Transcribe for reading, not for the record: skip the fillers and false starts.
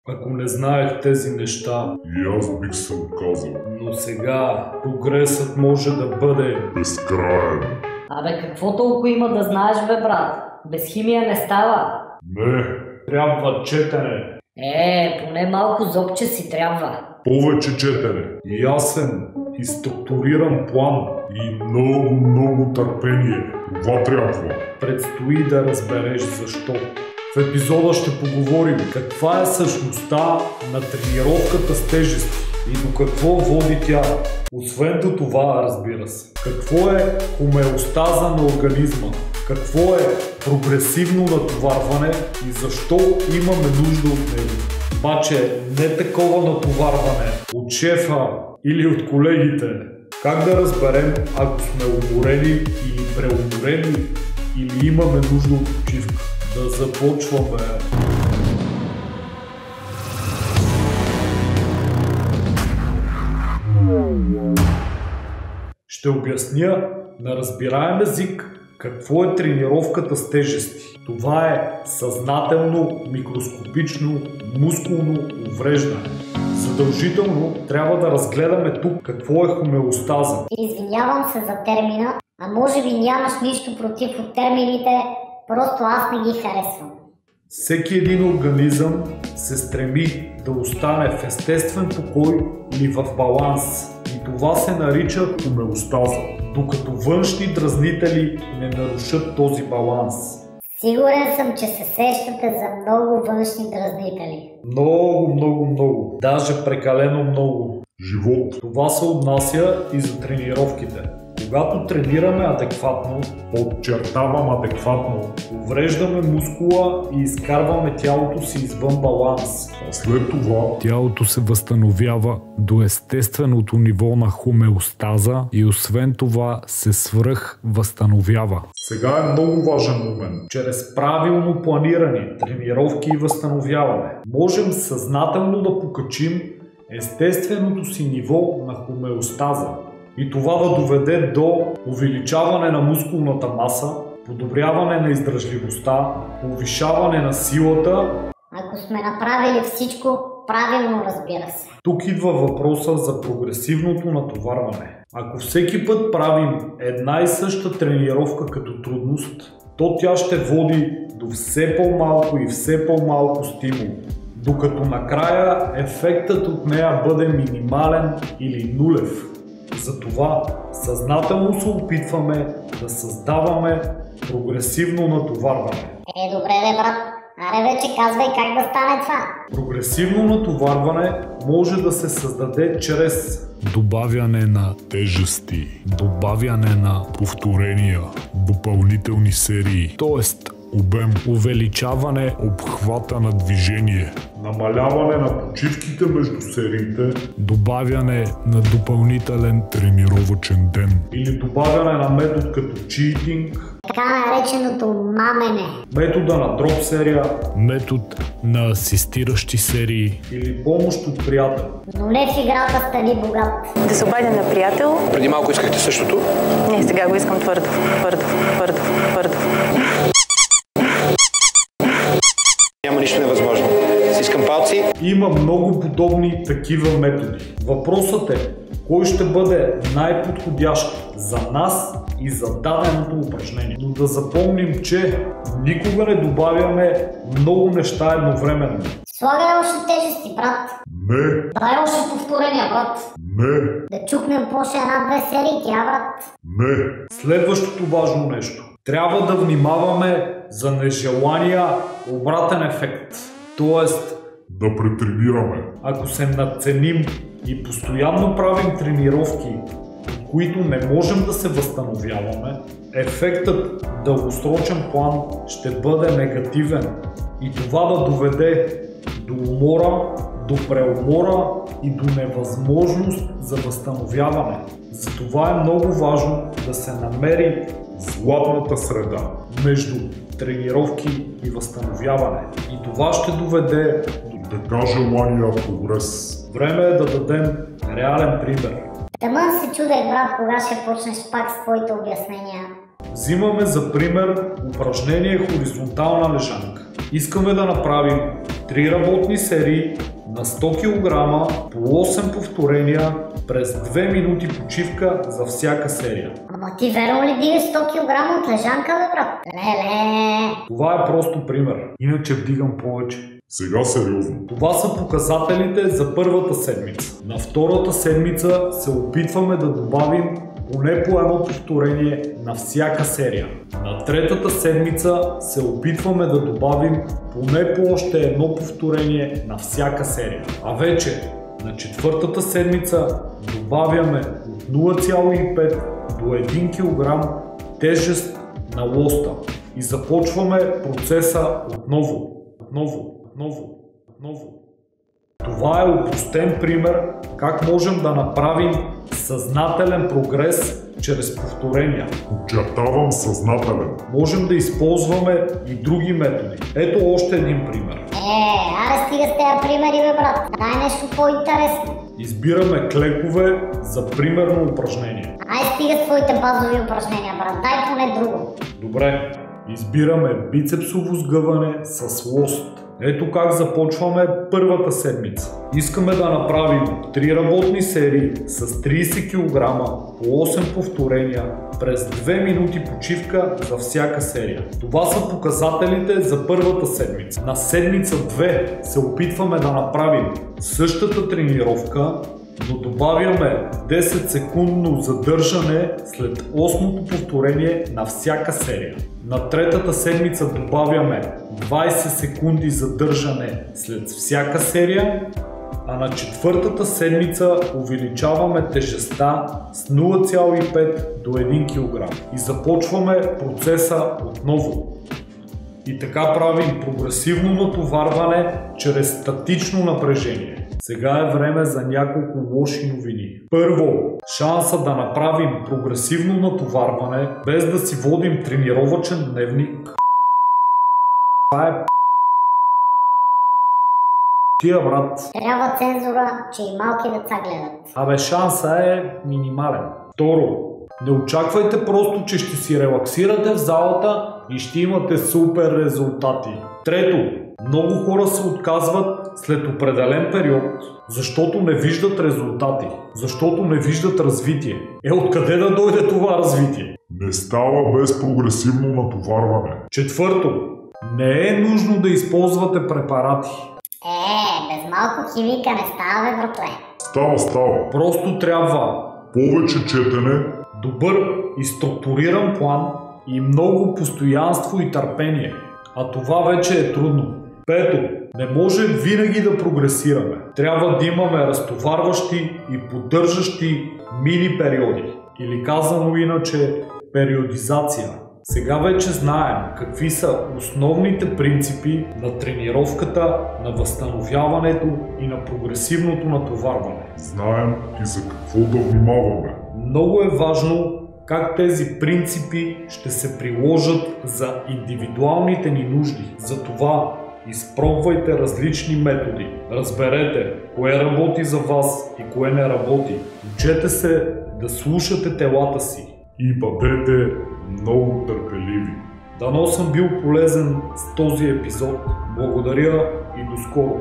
Ако не знаех тези неща, и аз бих се отказал. но сега прогресът може да бъде Безкраен. Абе, какво толкова има да знаеш, бе, брат? Без химия не става. Не, трябва четене, Поне малко зобче си трябва. повече четене. ясен и структуриран план. И много търпение. Това трябва. Предстои да разбереш защо. В епизода ще поговорим каква е същността на тренировката с тежести и до какво води тя. Освен до това, разбира се, какво е хомеостаза на организма, какво е прогресивно натоварване и защо имаме нужда от него. Обаче не такова натоварване от шефа или от колегите. Как да разберем, ако сме уморени или преуморени или имаме нужда от почивка? Да започваме. Ще обясня на разбираем език какво е тренировката с тежести. Това е съзнателно, микроскопично, мускулно увреждане. Задължително трябва да разгледаме тук какво е хомеостаза. Извинявам се за термина, а може би нямаш нищо против от термините, просто аз не ги харесвам. Всеки един организъм се стреми да остане в естествен покой или в баланс. И това се нарича хомеостаза, докато външни дразнители не нарушат този баланс. Сигурен съм, че се сещате за много външни дразнители. Много. Даже прекалено много. Живот. Това се отнася и за тренировките. Когато тренираме адекватно, Подчертавам адекватно. увреждаме мускула и изкарваме тялото си извън баланс. А след това Тялото се възстановява до естественото ниво на хомеостаза и освен това се свръхвъзстановява. сега е много важен момент. Чрез правилно планирани тренировки и възстановяване можем съзнателно да покачим естественото си ниво на хомеостаза и това да доведе до увеличаване на мускулната маса, подобряване на издръжливостта, повишаване на силата. Ако сме направили всичко правилно, разбира се. Тук идва въпроса за прогресивното натоварване. Ако всеки път правим една и съща тренировка като трудност, то тя ще води до все по-малко и все по-малко стимул, докато накрая ефектът от нея бъде минимален или нулев. Затова съзнателно се опитваме да създаваме прогресивно натоварване. Добре де, брат. Аре вече казвай как да стане това. Прогресивно натоварване може да се създаде чрез Добавяне на Тежести. добавяне на Повторения. допълнителни серии, Тоест, обем, увеличаване, обхвата на движение. Намаляване на почивките между сериите. добавяне на допълнителен Тренировъчен ден. или добавяне на метод като читинг, Така нареченото мамене. метода на дроп серия метод на асистиращи серии, или помощ от приятел. Но не в играта стани богат. Да се обадя на приятел. Преди малко искахте същото. Не, сега го искам твърдо. Няма нищо невъзможно. Стискам палци. Има много подобни такива методи. Въпросът е кой ще бъде най-подходящ за нас и за даденото упражнение. Но да запомним, че никога не добавяме много неща едновременно. Слагай още тежести, брат. Не, Дай още повторения, брат. не, Да чукнем по още една-две серии, тя, брат. не. Следващото важно нещо. Трябва да внимаваме за нежелания обратен ефект. Тоест, Да претренираме. ако се надценим и постоянно правим тренировки, от които не можем да се възстановяваме, ефектът в дългосрочен план ще бъде негативен и това да доведе до умора, до преумора и до невъзможност за възстановяване. Затова е много важно да се намери Златната среда. между тренировки и възстановяване. И това ще доведе до Така желания прогрес. време е да дадем реален пример. Тъмън се чудех, брат, кога ще почнеш пак с твоите обяснения. Взимаме за пример упражнение хоризонтална лежанка. Искаме да направим 3 работни серии на 100 кг по 8 повторения през 2 минути почивка за всяка серия. Ама ти верно ли дигаш 100 кг от лежанка, бе, брат? Леле! Това е просто пример. Иначе вдигам повече. Сега сериозно. Това са показателите за първата седмица. На втората седмица се опитваме да добавим поне по едно повторение на всяка серия. На третата седмица се опитваме да добавим поне по още едно повторение на всяка серия. А вече на четвъртата седмица добавяме от 0,5 до 1 кг тежест на лоста и започваме процеса отново. Това е опростен пример как можем да направим съзнателен прогрес чрез повторения. Очертавам съзнателен. Можем да използваме и други методи. Ето още един пример. Аре стига с тези примери, бе, брат. Дай нещо по-интересно. Избираме клекове за примерно упражнение. Ай стига с твоите базови упражнения, брат. Дай поне друго. Добре. Избираме бицепсово сгъване с лост. Ето как започваме първата седмица. Искаме да направим 3 работни серии с 30 кг по 8 повторения през 2 минути почивка за всяка серия. Това са показателите за първата седмица. На седмица 2 се опитваме да направим същата тренировка, но добавяме 10 секундно задържане след 8-то повторение на всяка серия. На третата седмица добавяме 20 секунди задържане след всяка серия, а на четвъртата седмица увеличаваме тежестта с 0,5 до 1 кг и започваме процеса отново. И така правим прогресивно натоварване чрез статично напрежение. Сега е време за няколко лоши новини. Първо, шанса да направим прогресивно натоварване без да си водим тренировъчен дневник. Това е тия, брат. Трябва цензура, че и малки деца гледат. Абе, шанса е минимален. Второ, не очаквайте просто, че ще си релаксирате в залата и ще имате супер резултати. Трето, много хора се отказват след определен период, защото не виждат резултати, защото не виждат развитие. Откъде да дойде това развитие? Не става без прогресивно натоварване. Четвърто, не е нужно да използвате препарати. Без малко химика не става, бе, братле. Става. Просто трябва Повече четене, добър и структуриран план и много постоянство и търпение. А това вече е трудно. Пето, не може винаги да прогресираме. Трябва да имаме разтоварващи и поддържащи мини периоди. Или казано иначе, периодизация. Сега вече знаем какви са основните принципи на тренировката, на възстановяването и на прогресивното натоварване. знаем и за какво да внимаваме. Много е важно как тези принципи ще се приложат за индивидуалните ни нужди. Затова изпробвайте различни методи. Разберете кое работи за вас и кое не работи. Учете се да слушате телата си. И бъдете много търпеливи. Дано съм бил полезен с този епизод. Благодаря и до скоро!